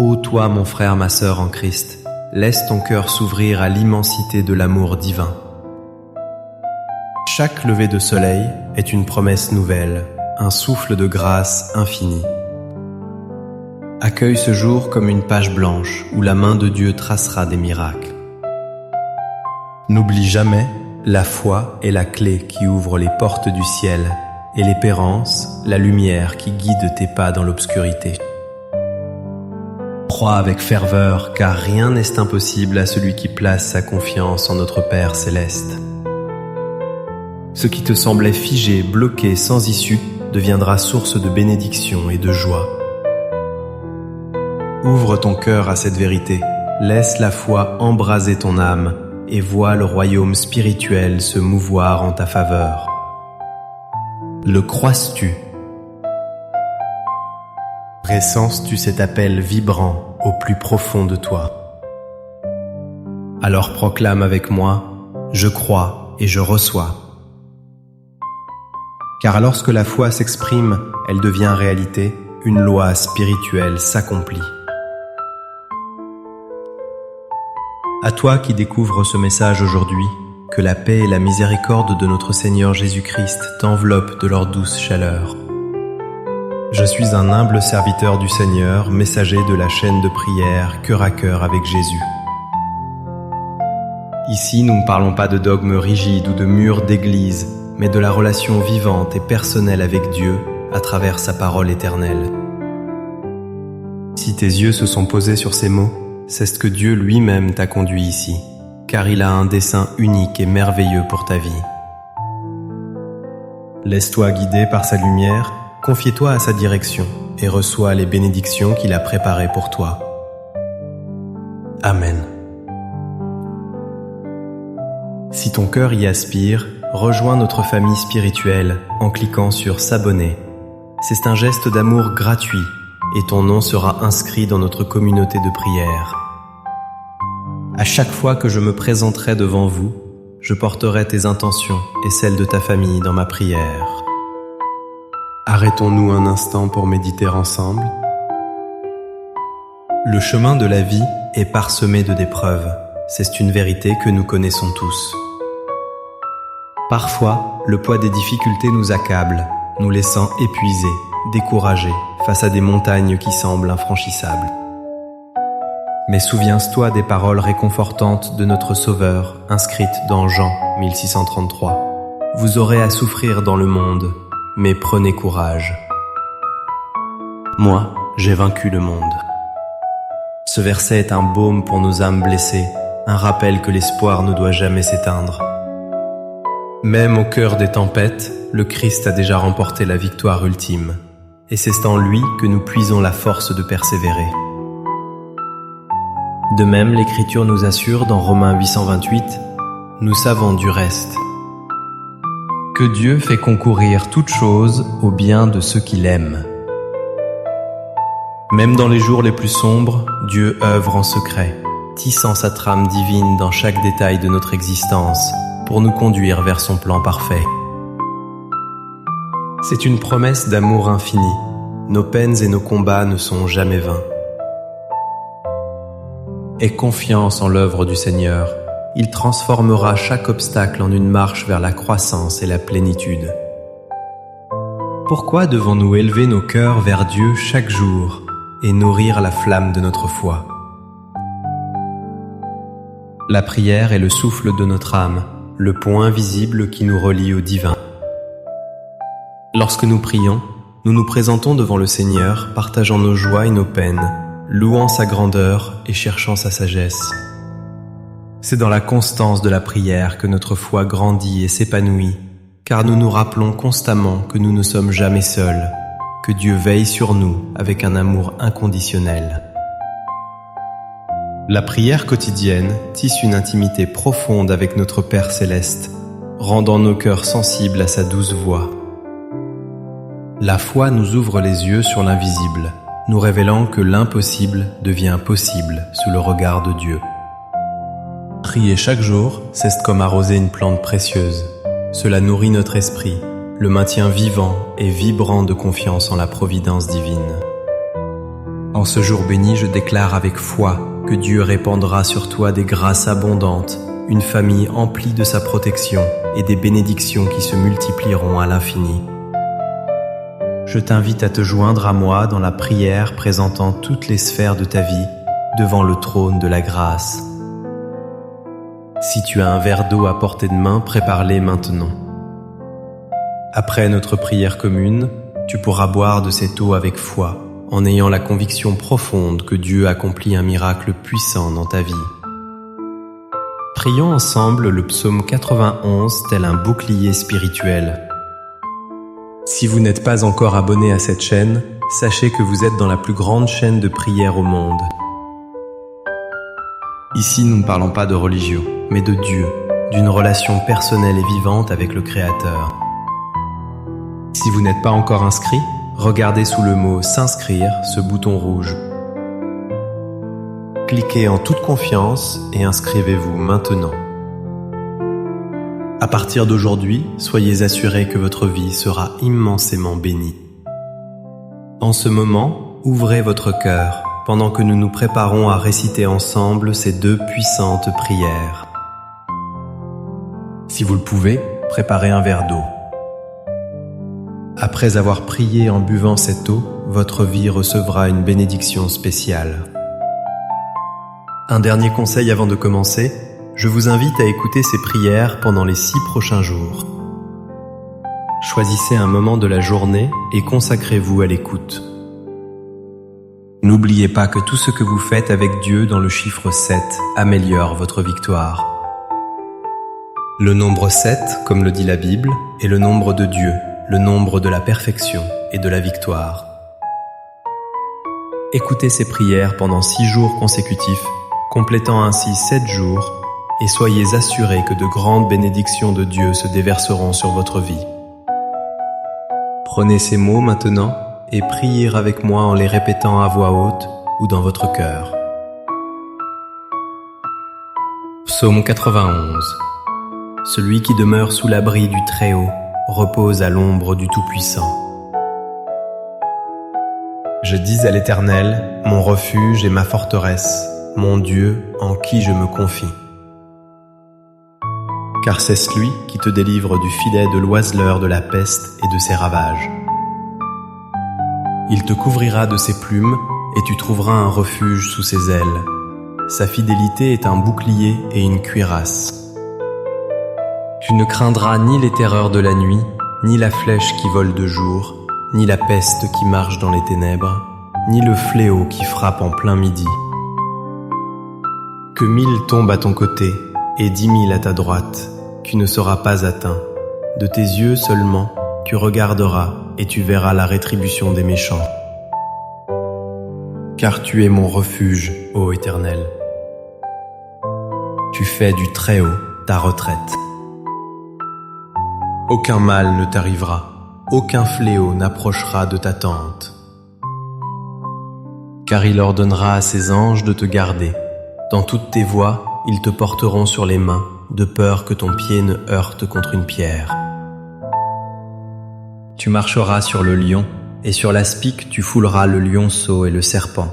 Ô toi, mon frère, ma sœur en Christ, laisse ton cœur s'ouvrir à l'immensité de l'amour divin. Chaque lever de soleil est une promesse nouvelle, un souffle de grâce infinie. Accueille ce jour comme une page blanche où la main de Dieu tracera des miracles. N'oublie jamais, la foi est la clé qui ouvre les portes du ciel et l'espérance, la lumière qui guide tes pas dans l'obscurité. Crois avec ferveur, car rien n'est impossible à celui qui place sa confiance en notre Père céleste. Ce qui te semblait figé, bloqué, sans issue, deviendra source de bénédiction et de joie. Ouvre ton cœur à cette vérité, laisse la foi embraser ton âme et vois le royaume spirituel se mouvoir en ta faveur. Le crois-tu? Ressens-tu cet appel vibrant au plus profond de toi? Alors proclame avec moi, je crois et je reçois. Car lorsque la foi s'exprime, elle devient réalité, une loi spirituelle s'accomplit. À toi qui découvres ce message aujourd'hui, que la paix et la miséricorde de notre Seigneur Jésus-Christ t'enveloppent de leur douce chaleur. Je suis un humble serviteur du Seigneur, messager de la chaîne de prière Cœur à cœur avec Jésus. Ici, nous ne parlons pas de dogmes rigides ou de murs d'église, mais de la relation vivante et personnelle avec Dieu à travers sa parole éternelle. Si tes yeux se sont posés sur ces mots, c'est ce que Dieu lui-même t'a conduit ici, car il a un dessein unique et merveilleux pour ta vie. Laisse-toi guider par sa lumière, confie-toi à sa direction et reçois les bénédictions qu'il a préparées pour toi. Amen. Si ton cœur y aspire, rejoins notre famille spirituelle en cliquant sur s'abonner. C'est un geste d'amour gratuit et ton nom sera inscrit dans notre communauté de prière. À chaque fois que je me présenterai devant vous, je porterai tes intentions et celles de ta famille dans ma prière. Arrêtons-nous un instant pour méditer ensemble. Le chemin de la vie est parsemé d'épreuves. C'est une vérité que nous connaissons tous. Parfois, le poids des difficultés nous accable, nous laissant épuisés, découragés face à des montagnes qui semblent infranchissables. Mais souviens-toi des paroles réconfortantes de notre Sauveur, inscrites dans Jean 1633. Vous aurez à souffrir dans le monde, mais prenez courage. Moi, j'ai vaincu le monde. Ce verset est un baume pour nos âmes blessées, un rappel que l'espoir ne doit jamais s'éteindre. Même au cœur des tempêtes, le Christ a déjà remporté la victoire ultime, et c'est en lui que nous puisons la force de persévérer. De même, l'Écriture nous assure dans Romains 8:28, « Nous savons du reste que Dieu fait concourir toutes choses au bien de ceux qui l'aiment. » Même dans les jours les plus sombres, Dieu œuvre en secret, tissant sa trame divine dans chaque détail de notre existence pour nous conduire vers son plan parfait. C'est une promesse d'amour infini. Nos peines et nos combats ne sont jamais vains. Aie confiance en l'œuvre du Seigneur. Il transformera chaque obstacle en une marche vers la croissance et la plénitude. Pourquoi devons-nous élever nos cœurs vers Dieu chaque jour et nourrir la flamme de notre foi? La prière est le souffle de notre âme, le point visible qui nous relie au divin. Lorsque nous prions, nous nous présentons devant le Seigneur, partageant nos joies et nos peines, louant sa grandeur et cherchant sa sagesse. C'est dans la constance de la prière que notre foi grandit et s'épanouit, car nous nous rappelons constamment que nous ne sommes jamais seuls, que Dieu veille sur nous avec un amour inconditionnel. La prière quotidienne tisse une intimité profonde avec notre Père céleste, rendant nos cœurs sensibles à sa douce voix. La foi nous ouvre les yeux sur l'invisible, nous révélant que l'impossible devient possible sous le regard de Dieu. Prier chaque jour, c'est comme arroser une plante précieuse. Cela nourrit notre esprit, le maintient vivant et vibrant de confiance en la providence divine. En ce jour béni, je déclare avec foi que Dieu répandra sur toi des grâces abondantes, une famille emplie de sa protection et des bénédictions qui se multiplieront à l'infini. Je t'invite à te joindre à moi dans la prière présentant toutes les sphères de ta vie devant le trône de la grâce. Si tu as un verre d'eau à portée de main, prépare-les maintenant. Après notre prière commune, tu pourras boire de cette eau avec foi, en ayant la conviction profonde que Dieu accomplit un miracle puissant dans ta vie. Prions ensemble le psaume 91 tel un bouclier spirituel. Si vous n'êtes pas encore abonné à cette chaîne, sachez que vous êtes dans la plus grande chaîne de prière au monde. Ici, nous ne parlons pas de religion, mais de Dieu, d'une relation personnelle et vivante avec le Créateur. Si vous n'êtes pas encore inscrit, regardez sous le mot « S'inscrire » ce bouton rouge. Cliquez en toute confiance et inscrivez-vous maintenant. À partir d'aujourd'hui, soyez assurés que votre vie sera immensément bénie. En ce moment, ouvrez votre cœur pendant que nous nous préparons à réciter ensemble ces deux puissantes prières. Si vous le pouvez, préparez un verre d'eau. Après avoir prié en buvant cette eau, votre vie recevra une bénédiction spéciale. Un dernier conseil avant de commencer, je vous invite à écouter ces prières pendant les 6 prochains jours. Choisissez un moment de la journée et consacrez-vous à l'écoute. N'oubliez pas que tout ce que vous faites avec Dieu dans le chiffre 7 améliore votre victoire. Le nombre 7, comme le dit la Bible, est le nombre de Dieu, le nombre de la perfection et de la victoire. Écoutez ces prières pendant 6 jours consécutifs, complétant ainsi 7 jours, et soyez assurés que de grandes bénédictions de Dieu se déverseront sur votre vie. Prenez ces mots maintenant et priez avec moi en les répétant à voix haute ou dans votre cœur. Psaume 91. Celui qui demeure sous l'abri du Très-Haut repose à l'ombre du Tout-Puissant. Je dis à l'Éternel, mon refuge et ma forteresse, mon Dieu en qui je me confie. Car c'est lui qui te délivre du filet de l'oiseleur de la peste et de ses ravages. Il te couvrira de ses plumes et tu trouveras un refuge sous ses ailes. Sa fidélité est un bouclier et une cuirasse. Tu ne craindras ni les terreurs de la nuit, ni la flèche qui vole de jour, ni la peste qui marche dans les ténèbres, ni le fléau qui frappe en plein midi. Que 1000 tombent à ton côté et 10 000 à ta droite, tu ne seras pas atteint. De tes yeux seulement, tu regarderas et tu verras la rétribution des méchants. Car tu es mon refuge, ô Éternel. Tu fais du Très-Haut ta retraite. Aucun mal ne t'arrivera, aucun fléau n'approchera de ta tente. Car il ordonnera à ses anges de te garder. Dans toutes tes voies, ils te porteront sur les mains, de peur que ton pied ne heurte contre une pierre. Tu marcheras sur le lion, et sur l'aspic tu fouleras le lionceau et le serpent.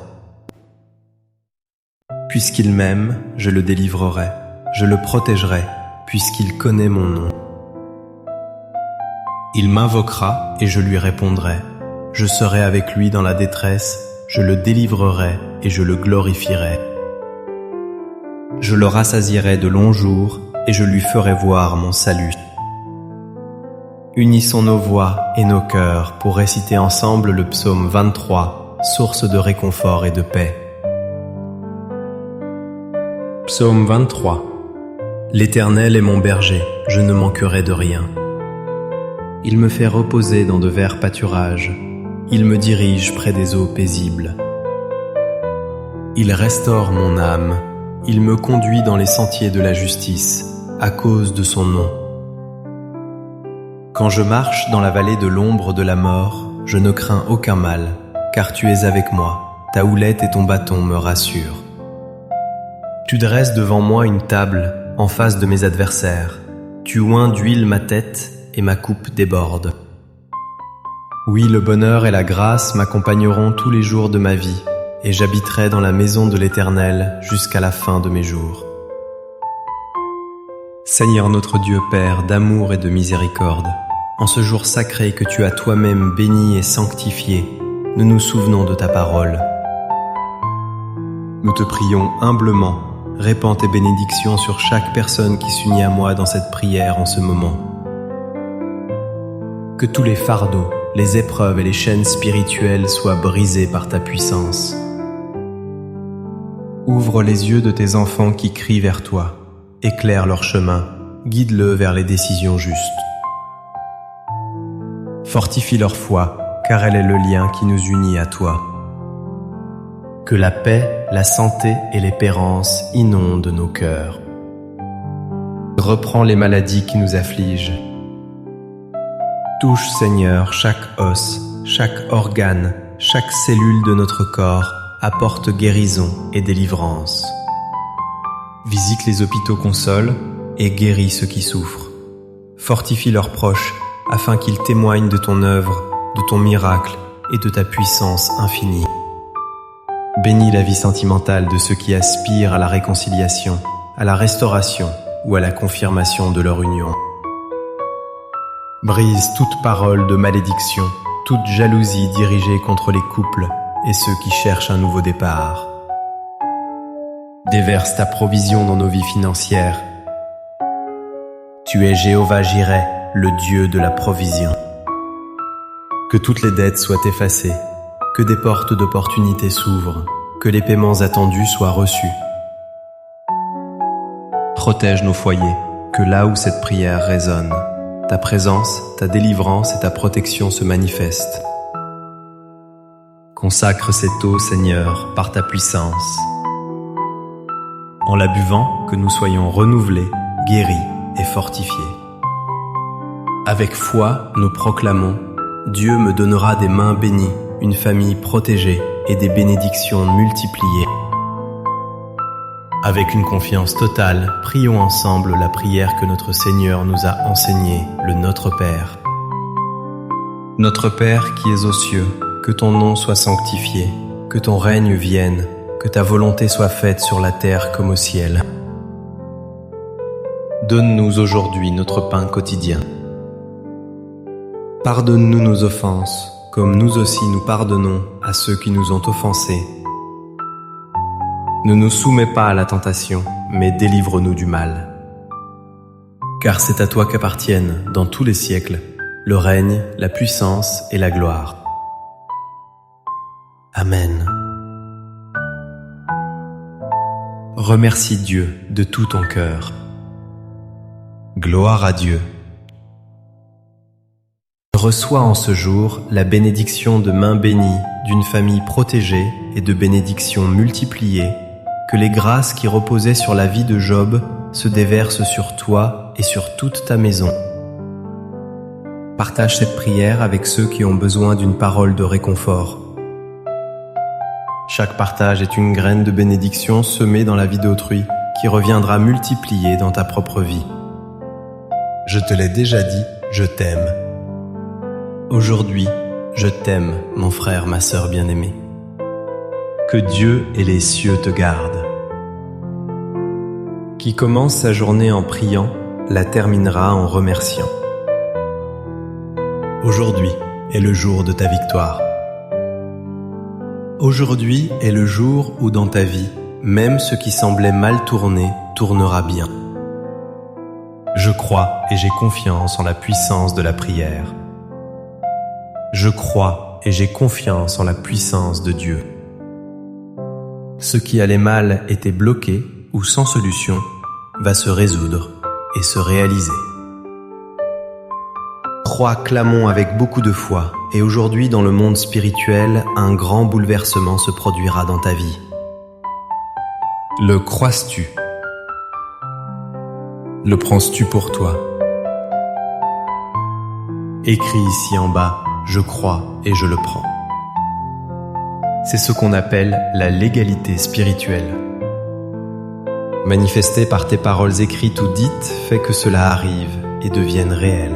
Puisqu'il m'aime, je le délivrerai, je le protégerai, puisqu'il connaît mon nom. Il m'invoquera et je lui répondrai. Je serai avec lui dans la détresse, je le délivrerai et je le glorifierai. Je le rassasierai de longs jours et je lui ferai voir mon salut. Unissons nos voix et nos cœurs pour réciter ensemble le psaume 23, source de réconfort et de paix. Psaume 23. L'Éternel est mon berger, je ne manquerai de rien. Il me fait reposer dans de verts pâturages, il me dirige près des eaux paisibles. Il restaure mon âme, il me conduit dans les sentiers de la justice, à cause de son nom. Quand je marche dans la vallée de l'ombre de la mort, je ne crains aucun mal, car tu es avec moi, ta houlette et ton bâton me rassurent. Tu dresses devant moi une table, en face de mes adversaires. Tu oins d'huile ma tête, et ma coupe déborde. Oui, le bonheur et la grâce m'accompagneront tous les jours de ma vie, et j'habiterai dans la maison de l'Éternel jusqu'à la fin de mes jours. Seigneur notre Dieu Père d'amour et de miséricorde, en ce jour sacré que tu as toi-même béni et sanctifié, nous nous souvenons de ta parole. Nous te prions humblement, répands tes bénédictions sur chaque personne qui s'unit à moi dans cette prière en ce moment. Que tous les fardeaux, les épreuves et les chaînes spirituelles soient brisés par ta puissance. Ouvre les yeux de tes enfants qui crient vers toi, éclaire leur chemin, guide-le vers les décisions justes. Fortifie leur foi, car elle est le lien qui nous unit à toi. Que la paix, la santé et l'espérance inondent nos cœurs. Reprends les maladies qui nous affligent. Touche, Seigneur, chaque os, chaque organe, chaque cellule de notre corps, apporte guérison et délivrance. Visite les hôpitaux consoles et guéris ceux qui souffrent. Fortifie leurs proches afin qu'ils témoignent de ton œuvre, de ton miracle et de ta puissance infinie. Bénis la vie sentimentale de ceux qui aspirent à la réconciliation, à la restauration ou à la confirmation de leur union. Brise toute parole de malédiction, toute jalousie dirigée contre les couples et ceux qui cherchent un nouveau départ. Déverse ta provision dans nos vies financières. Tu es Jéhovah Jireh, le Dieu de la provision. Que toutes les dettes soient effacées, que des portes d'opportunité s'ouvrent, que les paiements attendus soient reçus. Protège nos foyers, que là où cette prière résonne, ta présence, ta délivrance et ta protection se manifestent. Consacre cette eau, Seigneur, par ta puissance. En la buvant, que nous soyons renouvelés, guéris et fortifiés. Avec foi, nous proclamons « Dieu me donnera des mains bénies, une famille protégée et des bénédictions multipliées. » Avec une confiance totale, prions ensemble la prière que notre Seigneur nous a enseignée, le Notre Père. Notre Père qui es aux cieux, que ton nom soit sanctifié, que ton règne vienne, que ta volonté soit faite sur la terre comme au ciel. Donne-nous aujourd'hui notre pain quotidien. Pardonne-nous nos offenses, comme nous aussi nous pardonnons à ceux qui nous ont offensés. Ne nous soumets pas à la tentation, mais délivre-nous du mal. Car c'est à toi qu'appartiennent, dans tous les siècles, le règne, la puissance et la gloire. Amen. Remercie Dieu de tout ton cœur. Gloire à Dieu. Reçois en ce jour la bénédiction de main bénie d'une famille protégée et de bénédictions multipliées, que les grâces qui reposaient sur la vie de Job se déversent sur toi et sur toute ta maison. Partage cette prière avec ceux qui ont besoin d'une parole de réconfort. Chaque partage est une graine de bénédiction semée dans la vie d'autrui qui reviendra multipliée dans ta propre vie. Je te l'ai déjà dit, je t'aime. Aujourd'hui, je t'aime, mon frère, ma sœur bien-aimée. Que Dieu et les cieux te gardent. Qui commence sa journée en priant, la terminera en remerciant. Aujourd'hui est le jour de ta victoire. Aujourd'hui est le jour où dans ta vie, même ce qui semblait mal tourner, tournera bien. Je crois et j'ai confiance en la puissance de la prière. Je crois et j'ai confiance en la puissance de Dieu. Ce qui allait mal était bloqué ou sans solution va se résoudre et se réaliser. Crois, clamons avec beaucoup de foi, et aujourd'hui dans le monde spirituel, un grand bouleversement se produira dans ta vie. Le crois-tu? Le prends-tu pour toi? Écris ici en bas, je crois et je le prends. C'est ce qu'on appelle la légalité spirituelle. Manifester par tes paroles écrites ou dites fait que cela arrive et devienne réel.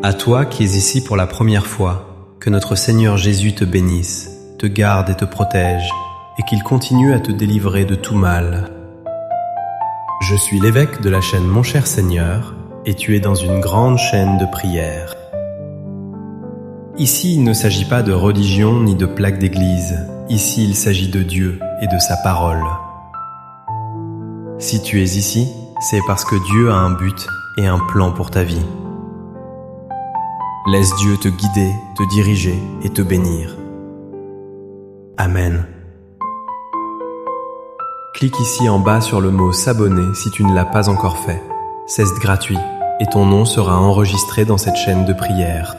À toi qui es ici pour la première fois, que notre Seigneur Jésus te bénisse, te te garde et te protège, et qu'il continue à te délivrer de tout mal. Je suis l'évêque de la chaîne Mon Cher Seigneur, et tu es dans une grande chaîne de prières. Ici, il ne s'agit pas de religion ni de plaque d'église. Ici, il s'agit de Dieu et de sa parole. Si tu es ici, c'est parce que Dieu a un but et un plan pour ta vie. Laisse Dieu te guider, te diriger et te bénir. Amen. Clique ici en bas sur le mot s'abonner si tu ne l'as pas encore fait. C'est gratuit et ton nom sera enregistré dans cette chaîne de prière.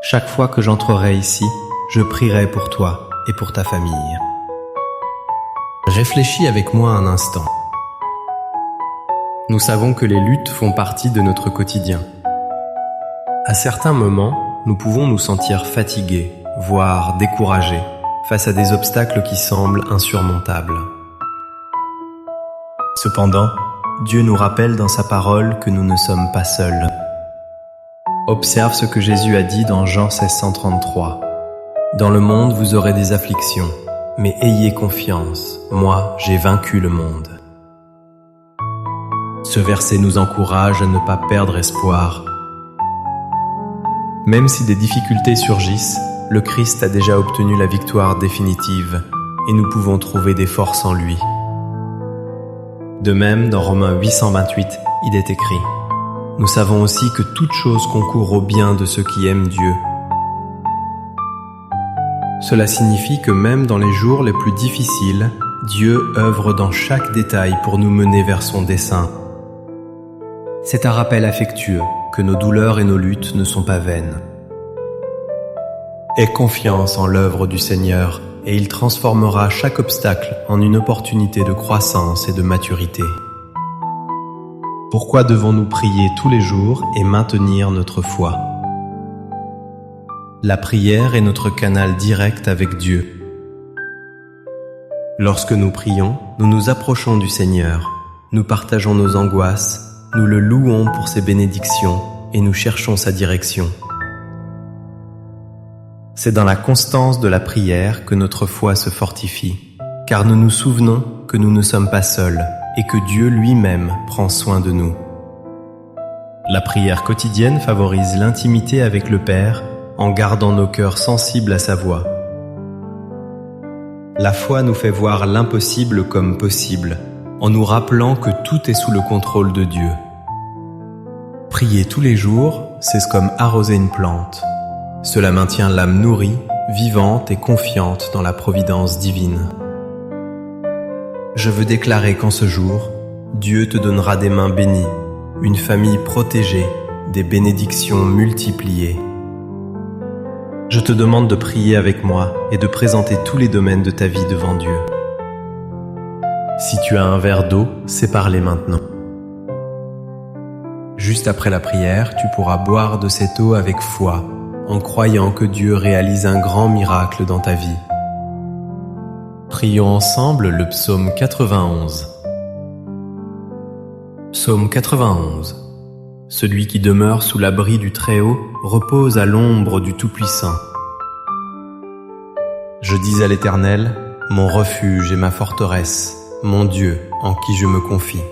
Chaque fois que j'entrerai ici, je prierai pour toi et pour ta famille. Réfléchis avec moi un instant. Nous savons que les luttes font partie de notre quotidien. À certains moments, nous pouvons nous sentir fatigués, voire découragés, face à des obstacles qui semblent insurmontables. Cependant, Dieu nous rappelle dans sa parole que nous ne sommes pas seuls. Observe ce que Jésus a dit dans Jean 16:33. « Dans le monde, vous aurez des afflictions, mais ayez confiance, moi, j'ai vaincu le monde. » Ce verset nous encourage à ne pas perdre espoir. Même si des difficultés surgissent, le Christ a déjà obtenu la victoire définitive et nous pouvons trouver des forces en lui. De même, dans Romains 8:128, il est écrit « Nous savons aussi que toute chose concourt au bien de ceux qui aiment Dieu. » Cela signifie que même dans les jours les plus difficiles, Dieu œuvre dans chaque détail pour nous mener vers son dessein. C'est un rappel affectueux que nos douleurs et nos luttes ne sont pas vaines. Aie confiance en l'œuvre du Seigneur et il transformera chaque obstacle en une opportunité de croissance et de maturité. Pourquoi devons-nous prier tous les jours et maintenir notre foi? La prière est notre canal direct avec Dieu. Lorsque nous prions, nous nous approchons du Seigneur, nous partageons nos angoisses, nous le louons pour ses bénédictions et nous cherchons sa direction. C'est dans la constance de la prière que notre foi se fortifie, car nous nous souvenons que nous ne sommes pas seuls et que Dieu lui-même prend soin de nous. La prière quotidienne favorise l'intimité avec le Père en gardant nos cœurs sensibles à sa voix. La foi nous fait voir l'impossible comme possible, en nous rappelant que tout est sous le contrôle de Dieu. Prier tous les jours, c'est comme arroser une plante. Cela maintient l'âme nourrie, vivante et confiante dans la providence divine. Je veux déclarer qu'en ce jour, Dieu te donnera des mains bénies, une famille protégée, des bénédictions multipliées. Je te demande de prier avec moi et de présenter tous les domaines de ta vie devant Dieu. Si tu as un verre d'eau, sépare-les maintenant. Juste après la prière, tu pourras boire de cette eau avec foi, en croyant que Dieu réalise un grand miracle dans ta vie. Prions ensemble le psaume 91. Psaume 91. Celui qui demeure sous l'abri du Très-Haut repose à l'ombre du Tout-Puissant. Je dis à l'Éternel, mon refuge et ma forteresse, mon Dieu en qui je me confie.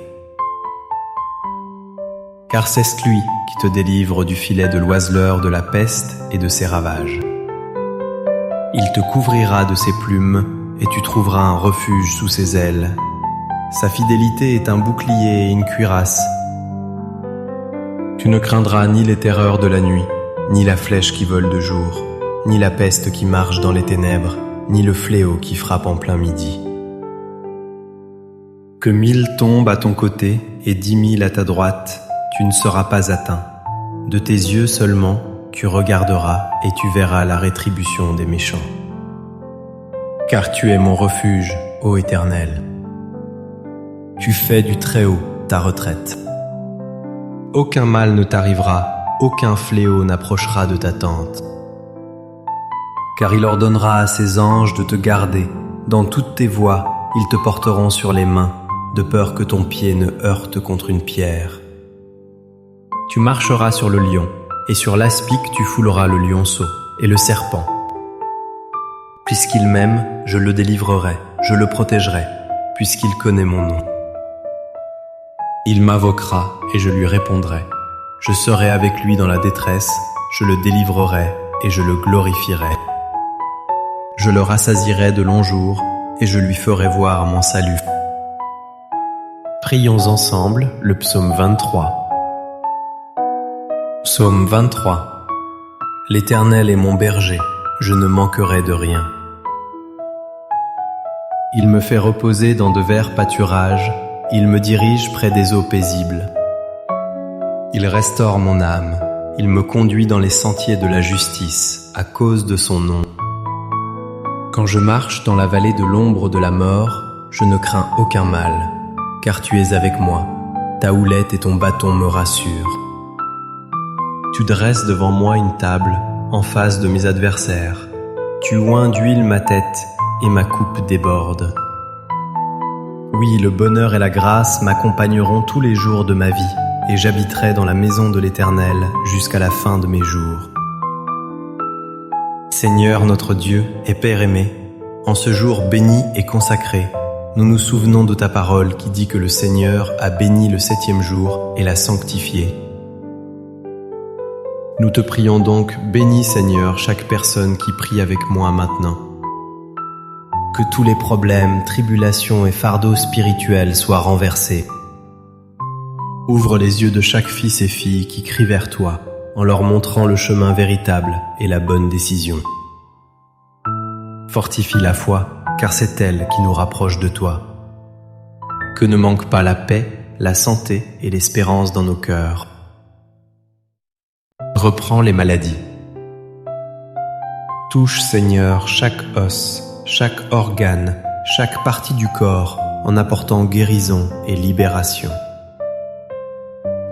Car c'est lui qui te délivre du filet de l'oiseleur de la peste et de ses ravages. Il te couvrira de ses plumes et tu trouveras un refuge sous ses ailes. Sa fidélité est un bouclier et une cuirasse. Tu ne craindras ni les terreurs de la nuit, ni la flèche qui vole de jour, ni la peste qui marche dans les ténèbres, ni le fléau qui frappe en plein midi. Que 1000 tombent à ton côté et 10 000 à ta droite, tu ne seras pas atteint. De tes yeux seulement, tu regarderas et tu verras la rétribution des méchants. Car tu es mon refuge, ô Éternel. Tu fais du Très-Haut ta retraite. Aucun mal ne t'arrivera, aucun fléau n'approchera de ta tente. Car il ordonnera à ses anges de te garder. Dans toutes tes voies, ils te porteront sur les mains, de peur que ton pied ne heurte contre une pierre. Tu marcheras sur le lion, et sur l'aspic tu fouleras le lionceau et le serpent. Puisqu'il m'aime, je le délivrerai, je le protégerai, puisqu'il connaît mon nom. Il m'invoquera et je lui répondrai. Je serai avec lui dans la détresse, je le délivrerai et je le glorifierai. Je le rassasierai de longs jours et je lui ferai voir mon salut. Prions ensemble le psaume 23. Psaume 23. L'Éternel est mon berger, je ne manquerai de rien. Il me fait reposer dans de verts pâturages, il me dirige près des eaux paisibles. Il restaure mon âme, il me conduit dans les sentiers de la justice, à cause de son nom. Quand je marche dans la vallée de l'ombre de la mort, je ne crains aucun mal, car tu es avec moi, ta houlette et ton bâton me rassurent. Tu dresses devant moi une table, en face de mes adversaires. Tu oins d'huile ma tête, et ma coupe déborde. Oui, le bonheur et la grâce m'accompagneront tous les jours de ma vie, et j'habiterai dans la maison de l'Éternel jusqu'à la fin de mes jours. Seigneur notre Dieu et Père aimé, en ce jour béni et consacré, nous nous souvenons de ta parole qui dit que le Seigneur a béni le 7e jour et l'a sanctifié. Nous te prions donc, bénis Seigneur chaque personne qui prie avec moi maintenant. Que tous les problèmes, tribulations et fardeaux spirituels soient renversés. Ouvre les yeux de chaque fils et fille qui crient vers toi, en leur montrant le chemin véritable et la bonne décision. Fortifie la foi, car c'est elle qui nous rapproche de toi. Que ne manquent pas la paix, la santé et l'espérance dans nos cœurs. Reprends les maladies. Touche, Seigneur, chaque os, chaque organe, chaque partie du corps, en apportant guérison et libération.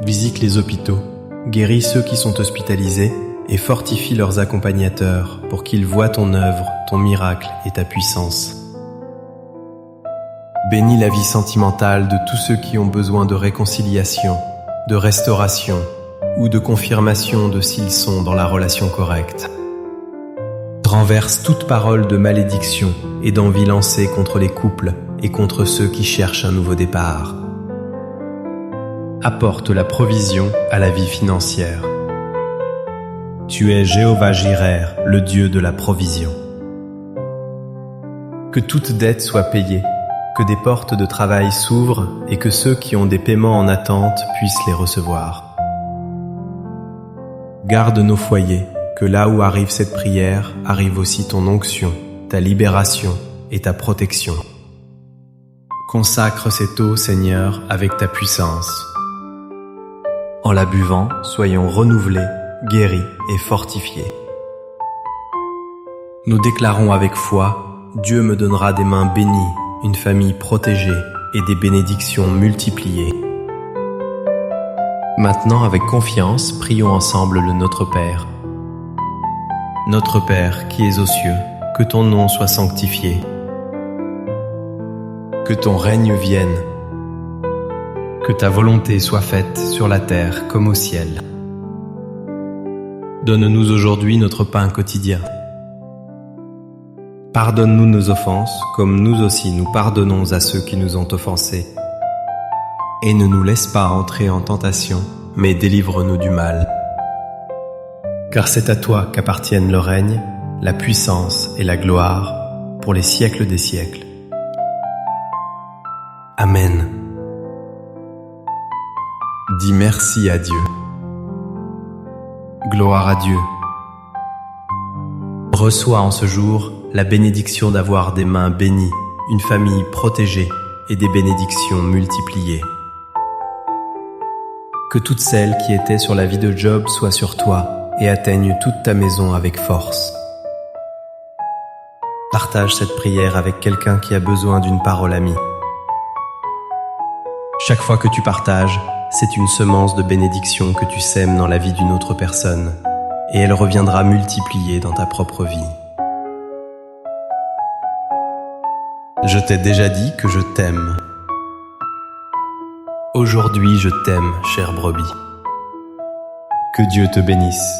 Visite les hôpitaux, guéris ceux qui sont hospitalisés et fortifie leurs accompagnateurs pour qu'ils voient ton œuvre, ton miracle et ta puissance. Bénis la vie sentimentale de tous ceux qui ont besoin de réconciliation, de restauration ou de confirmation de s'ils sont dans la relation correcte. Renverse toute parole de malédiction et d'envie lancée contre les couples et contre ceux qui cherchent un nouveau départ. Apporte la provision à la vie financière. Tu es Jéhovah Jireh, le Dieu de la provision. Que toute dette soit payée, que des portes de travail s'ouvrent et que ceux qui ont des paiements en attente puissent les recevoir. Garde nos foyers, que là où arrive cette prière, arrive aussi ton onction, ta libération et ta protection. Consacre cette eau, Seigneur, avec ta puissance. En la buvant, soyons renouvelés, guéris et fortifiés. Nous déclarons avec foi, Dieu me donnera des mains bénies, une famille protégée et des bénédictions multipliées. Maintenant, avec confiance, prions ensemble le Notre Père. Notre Père qui es aux cieux, que ton nom soit sanctifié. Que ton règne vienne. Que ta volonté soit faite sur la terre comme au ciel. Donne-nous aujourd'hui notre pain quotidien. Pardonne-nous nos offenses, comme nous aussi nous pardonnons à ceux qui nous ont offensés. Et ne nous laisse pas entrer en tentation, mais délivre-nous du mal. Car c'est à toi qu'appartiennent le règne, la puissance et la gloire, pour les siècles des siècles. Amen. Dis merci à Dieu. Gloire à Dieu. Reçois en ce jour la bénédiction d'avoir des mains bénies, une famille protégée et des bénédictions multipliées. Que toutes celles qui étaient sur la vie de Job soient sur toi et atteignent toute ta maison avec force. Partage cette prière avec quelqu'un qui a besoin d'une parole amie. Chaque fois que tu partages, c'est une semence de bénédiction que tu sèmes dans la vie d'une autre personne, et elle reviendra multipliée dans ta propre vie. Je t'ai déjà dit que je t'aime. Aujourd'hui, je t'aime, chère brebis. Que Dieu te bénisse.